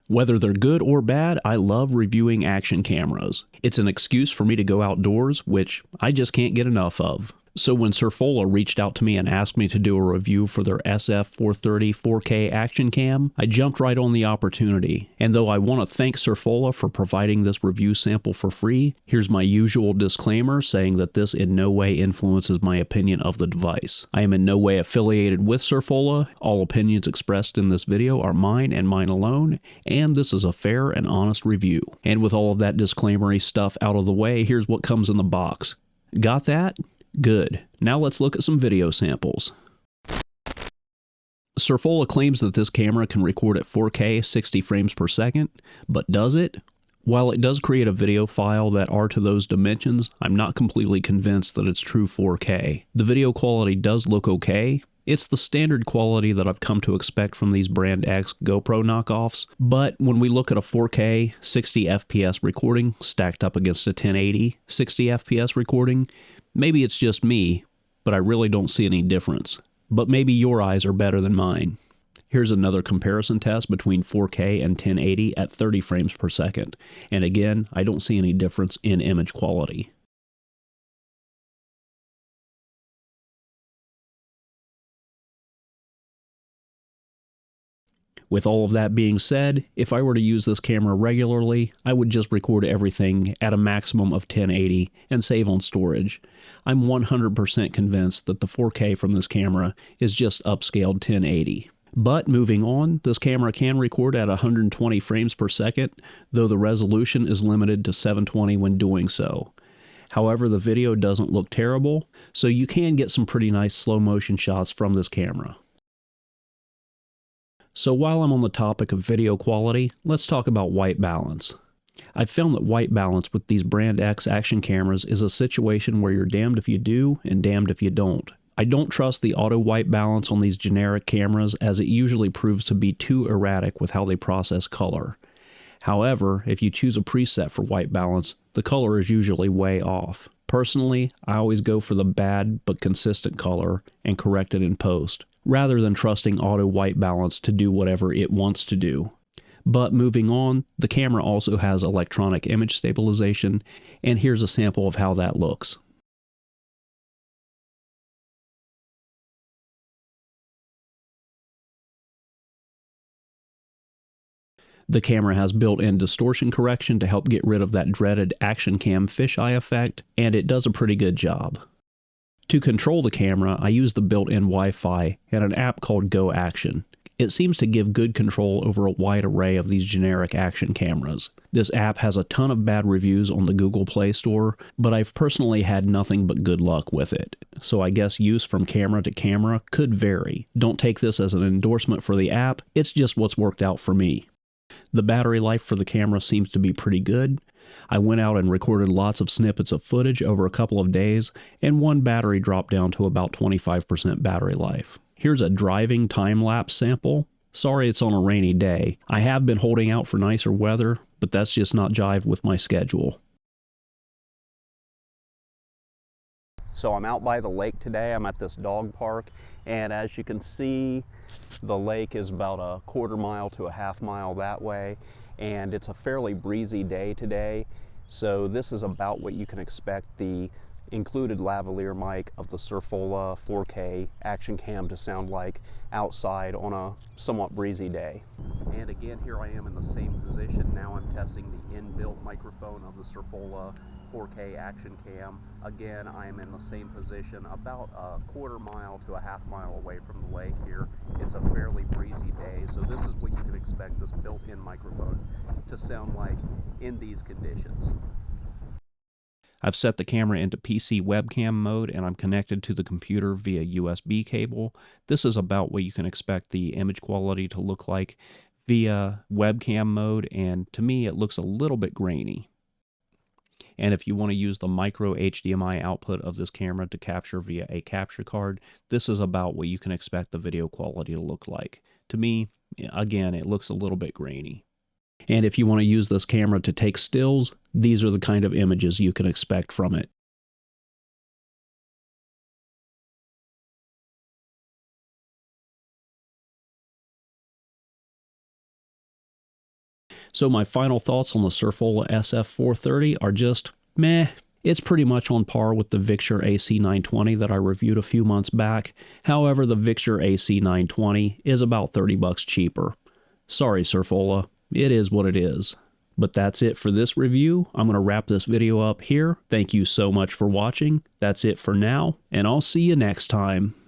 Whether they're good or bad, I love reviewing action cameras. It's an excuse for me to go outdoors, which I just can't get enough of. So when Surfola reached out to me and asked me to do a review for their SF430 4K action cam, I jumped right on the opportunity. And though I want to thank Surfola for providing this review sample for free, here's my usual disclaimer saying that this in no way influences my opinion of the device. I am in no way affiliated with Surfola. All opinions expressed in this video are mine and mine alone, and this is a fair and honest review. And with all of that disclaimery stuff out of the way, here's what comes in the box. Got that? Good. Now let's look at some video samples. Surfola claims that this camera can record at 4K 60 frames per second, but does it? While it does create a video file that are to those dimensions, I'm not completely convinced that it's true 4K. The video quality does look okay. It's the standard quality that I've come to expect from these Brand X GoPro knockoffs, but when we look at a 4K 60 FPS recording stacked up against a 1080 60 FPS recording, maybe it's just me, but I really don't see any difference. But maybe your eyes are better than mine. Here's another comparison test between 4K and 1080 at 30 frames per second. And again, I don't see any difference in image quality. With all of that being said, if I were to use this camera regularly, I would just record everything at a maximum of 1080 and save on storage. I'm 100% convinced that the 4K from this camera is just upscaled 1080. But moving on, this camera can record at 120 frames per second, though the resolution is limited to 720 when doing so. However, the video doesn't look terrible, so you can get some pretty nice slow motion shots from this camera. So while I'm on the topic of video quality, let's talk about white balance. I've found that white balance with these Brand X action cameras is a situation where you're damned if you do and damned if you don't. I don't trust the auto white balance on these generic cameras as it usually proves to be too erratic with how they process color. However, if you choose a preset for white balance, the color is usually way off. Personally, I always go for the bad but consistent color and correct it in post, rather than trusting auto white balance to do whatever it wants to do. But moving on, the camera also has electronic image stabilization, and here's a sample of how that looks. The camera has built-in distortion correction to help get rid of that dreaded action cam fisheye effect, and it does a pretty good job. To control the camera, I use the built-in Wi-Fi and an app called Go Action. It seems to give good control over a wide array of these generic action cameras. This app has a ton of bad reviews on the Google Play Store, but I've personally had nothing but good luck with it. So I guess use from camera to camera could vary. Don't take this as an endorsement for the app, it's just what's worked out for me. The battery life for the camera seems to be pretty good. I went out and recorded lots of snippets of footage over a couple of days, and one battery dropped down to about 25% battery life. Here's a driving time-lapse sample. Sorry it's on a rainy day. I have been holding out for nicer weather, but that's just not jive with my schedule. So I'm out by the lake today. I'm at this dog park, and as you can see, the lake is about a quarter mile to a half mile that way, and it's a fairly breezy day today. So this is about what you can expect the included lavalier mic of the Surfola 4K action cam to sound like outside on a somewhat breezy day. And again, here I am in the same position. Now I'm testing the inbuilt microphone of the Surfola 4K action cam. Again, I am in the same position, about a quarter mile to a half mile away from the lake here. It's a fairly breezy day, so this is what you can expect this built-in microphone to sound like in these conditions. I've set the camera into PC webcam mode, and I'm connected to the computer via USB cable. This is about what you can expect the image quality to look like via webcam mode, and to me it looks a little bit grainy. And if you want to use the micro HDMI output of this camera to capture via a capture card, this is about what you can expect the video quality to look like. To me, again, it looks a little bit grainy. And if you want to use this camera to take stills, these are the kind of images you can expect from it. So my final thoughts on the Surfola SF430 are just meh. It's pretty much on par with the Victure AC920 that I reviewed a few months back. However, the Victure AC920 is about 30 bucks cheaper. Sorry, Surfola. It is what it is. But that's it for this review. I'm going to wrap this video up here. Thank you so much for watching. That's it for now, and I'll see you next time.